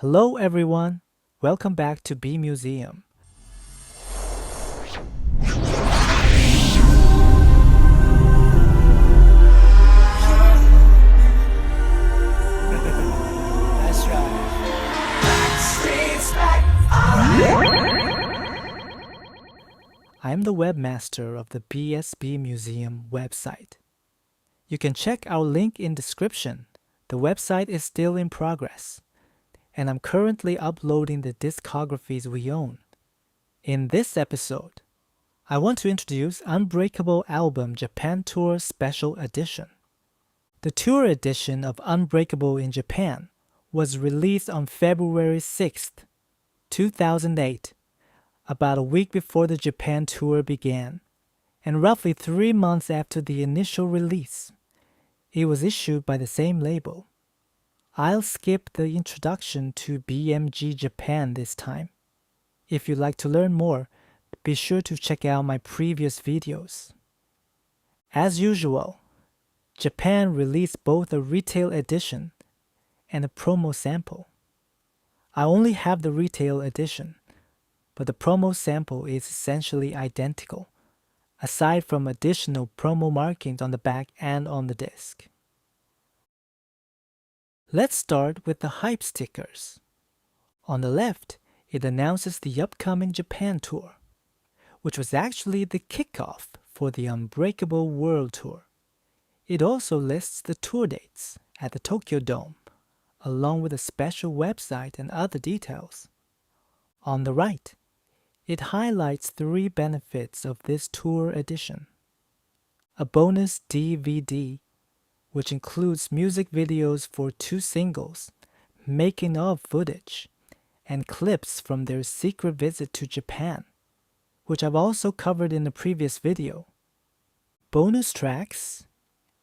Hello everyone, welcome back to B Museum. That's right. Backstreet's back. I'm the webmaster of the BSB Museum website. You can check our link in description. The website is still in progress, and I'm currently uploading the discographies we own. In this episode, I want to introduce Unbreakable Album Japan Tour Special Edition. The tour edition of Unbreakable in Japan was released on February 6th, 2008, about a week before the Japan tour began, and roughly 3 months after the initial release. It was issued by the same label. I'll skip the introduction to BMG Japan this time. If you'd like to learn more, be sure to check out my previous videos. As usual, Japan released both a retail edition and a promo sample. I only have the retail edition, but the promo sample is essentially identical, aside from additional promo markings on the back and on the disc. Let's start with the hype stickers. On the left, it announces the upcoming Japan tour, which was actually the kickoff for the Unbreakable World Tour. It also lists the tour dates at the Tokyo Dome, along with a special website and other details. On the right, it highlights 3 benefits of this tour edition. A bonus DVD, which includes music videos for 2 singles, making of footage, and clips from their secret visit to Japan, which I've also covered in a previous video. Bonus tracks,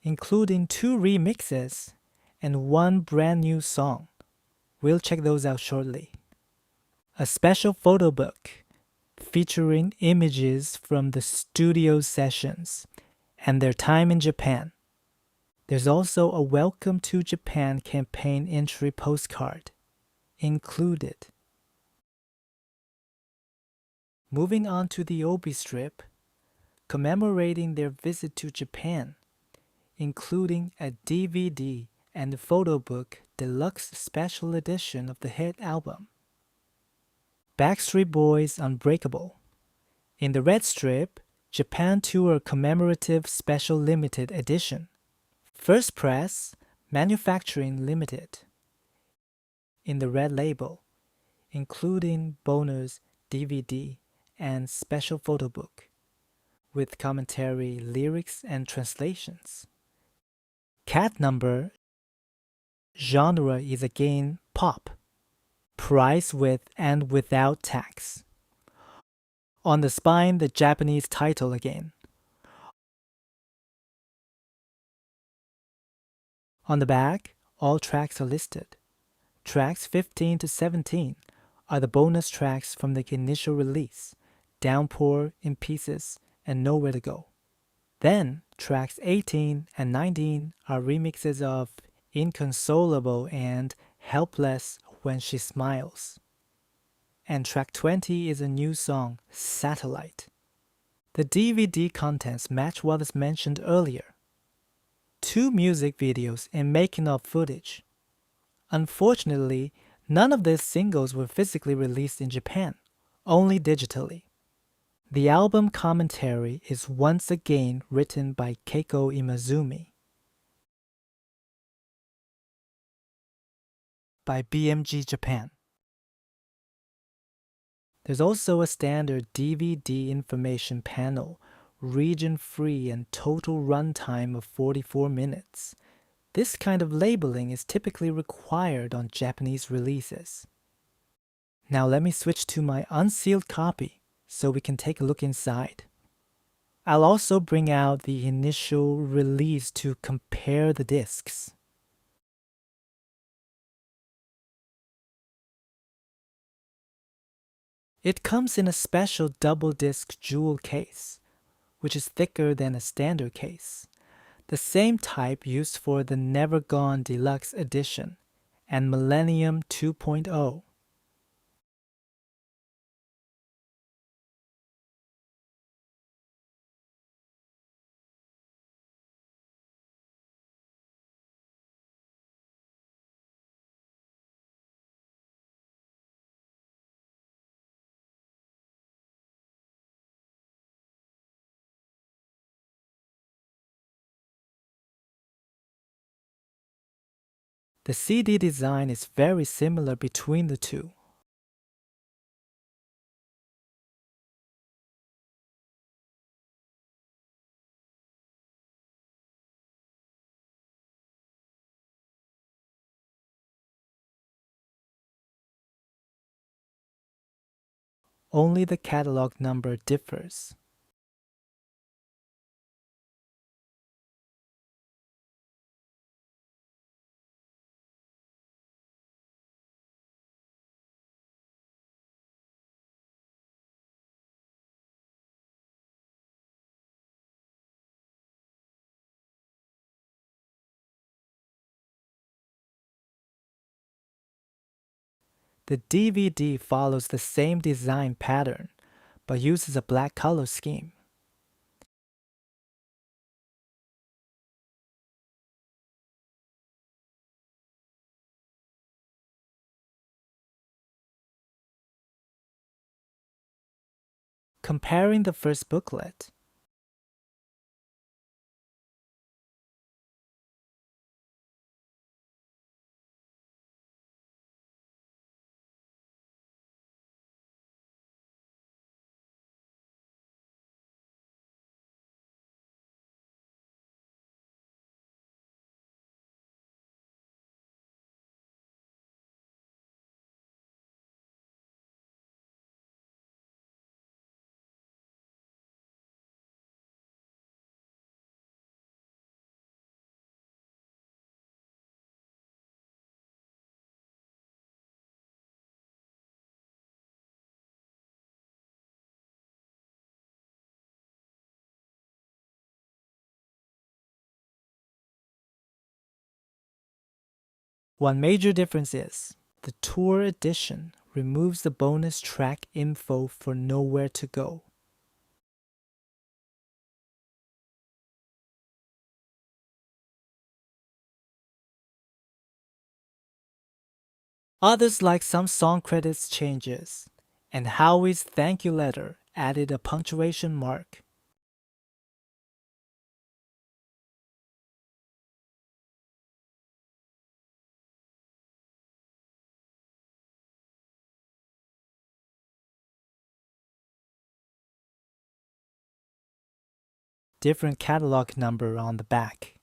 including 2 remixes and 1 brand new song. We'll check those out shortly. A special photo book featuring images from the studio sessions and their time in Japan. There's also a Welcome to Japan campaign entry postcard included. Moving on to the Obi strip, commemorating their visit to Japan, including a DVD and a photo book deluxe special edition of the hit album. Backstreet Boys Unbreakable. In the red strip, Japan Tour Commemorative Special Limited Edition. First press, Manufacturing Limited. In the red label, including bonus DVD and special photo book, with commentary, lyrics, and translations. Cat number, genre is again pop. Price with and without tax. On the spine, the Japanese title again. On the back, all tracks are listed. Tracks 15 to 17 are the bonus tracks from the initial release, Downpour, In Pieces, and Nowhere to Go. Then, tracks 18 and 19 are remixes of Inconsolable and Helpless When She Smiles. And track 20 is a new song, Satellite. The DVD contents match what was mentioned earlier. 2 music videos and making of footage. Unfortunately, none of these singles were physically released in Japan, only digitally. The album commentary is once again written by Keiko Imazumi. By BMG Japan. There's also a standard DVD information panel, region-free and total runtime of 44 minutes. This kind of labeling is typically required on Japanese releases. Now let me switch to my unsealed copy so we can take a look inside. I'll also bring out the initial release to compare the discs. It comes in a special double disc jewel case, which is thicker than a standard case, the same type used for the Never Gone Deluxe Edition and Millennium 2.0. The CD design is very similar between the two. Only the catalog number differs. The DVD follows the same design pattern, but uses a black color scheme. Comparing the first booklet, one major difference is the tour edition removes the bonus track info for Nowhere to Go. Others like some song credits changes, and Howie's thank you letter added a punctuation mark. Different catalog number on the back.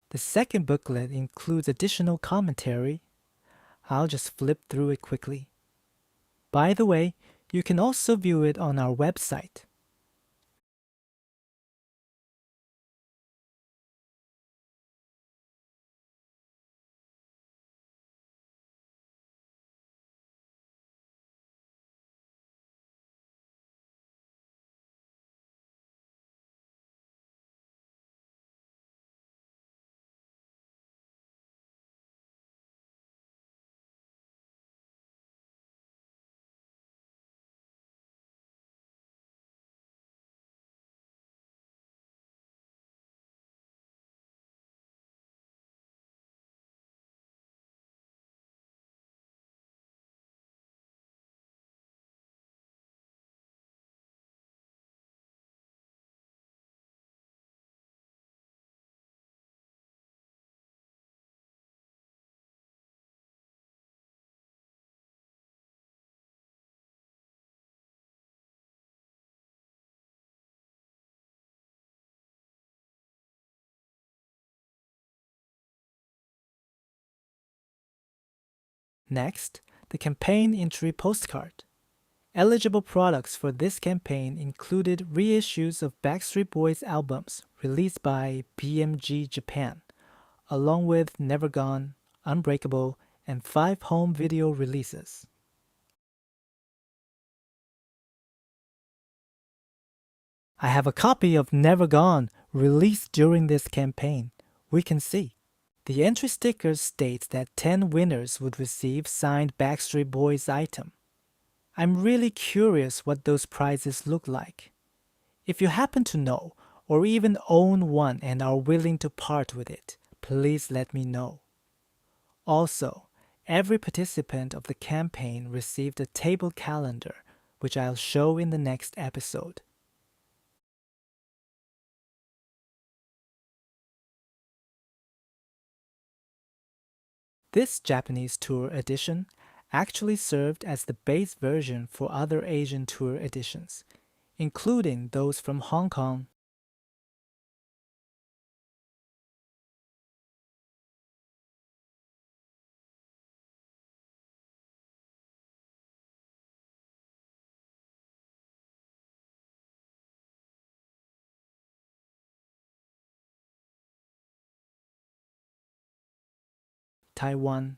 The second booklet includes additional commentary. I'll just flip through it quickly. By the way, you can also view it on our website. Next, the campaign entry postcard. Eligible products for this campaign included reissues of Backstreet Boys albums released by BMG Japan, along with Never Gone, Unbreakable, and 5 home video releases. I have a copy of Never Gone released during this campaign. We can see. The entry sticker states that 10 winners would receive signed Backstreet Boys item. I'm really curious what those prizes look like. If you happen to know or even own one and are willing to part with it, please let me know. Also, every participant of the campaign received a table calendar, which I'll show in the next episode. This Japanese tour edition actually served as the base version for other Asian tour editions, including those from Hong Kong, Taiwan,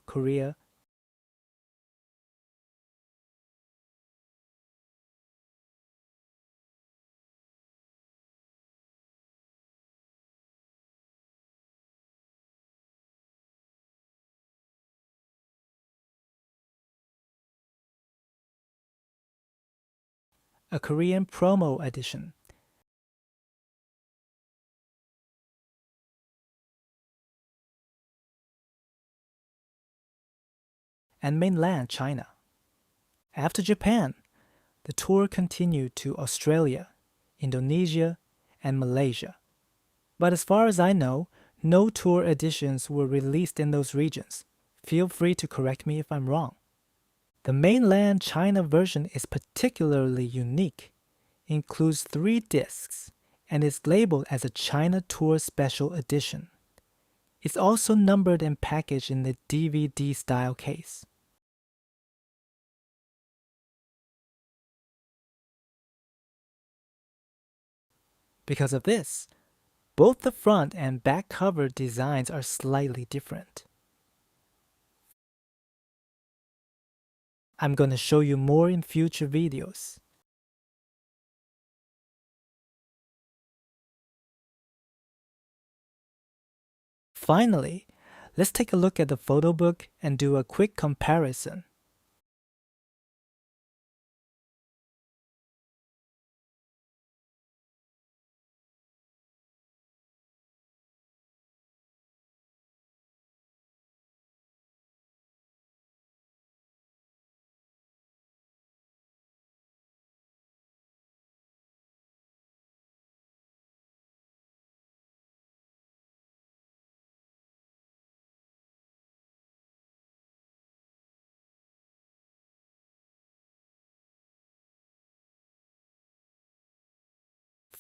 Korea, a Korean promo edition, and mainland China. After Japan, the tour continued to Australia, Indonesia, and Malaysia. But as far as I know, no tour editions were released in those regions. Feel free to correct me if I'm wrong. The mainland China version is particularly unique, includes 3 discs, and is labeled as a China Tour Special Edition. It's also numbered and packaged in the DVD style case. Because of this, both the front and back cover designs are slightly different. I'm going to show you more in future videos. Finally, let's take a look at the photo book and do a quick comparison.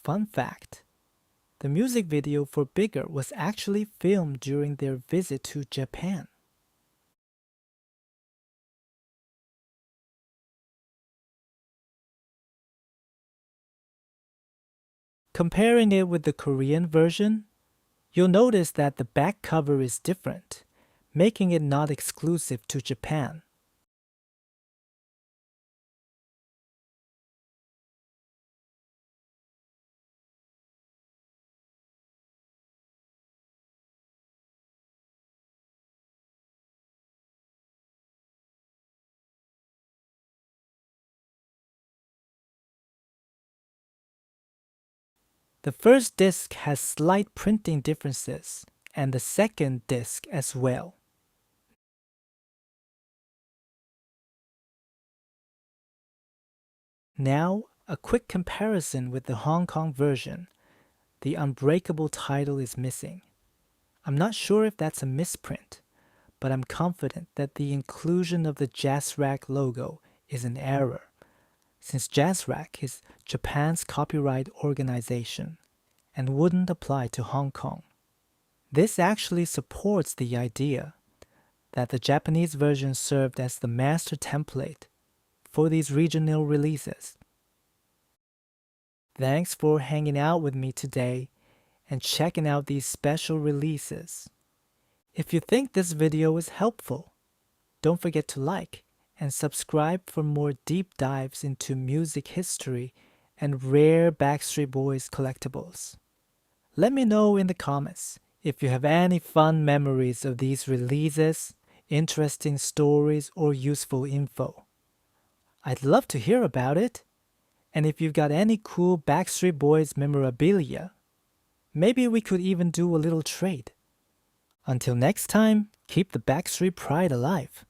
Fun fact: the music video for Bigger was actually filmed during their visit to Japan. Comparing it with the Korean version, you'll notice that the back cover is different, making it not exclusive to Japan. The first disc has slight printing differences, and the second disc as well. Now, a quick comparison with the Hong Kong version. The Unbreakable title is missing. I'm not sure if that's a misprint, but I'm confident that the inclusion of the JazzRack logo is an error, since JazzRack is Japan's copyright organization and wouldn't apply to Hong Kong. This actually supports the idea that the Japanese version served as the master template for these regional releases. Thanks for hanging out with me today and checking out these special releases. If you think this video is helpful, don't forget to like and subscribe for more deep dives into music history and rare Backstreet Boys collectibles. Let me know in the comments if you have any fun memories of these releases, interesting stories, or useful info. I'd love to hear about it. And if you've got any cool Backstreet Boys memorabilia, maybe we could even do a little trade. Until next time, keep the Backstreet pride alive.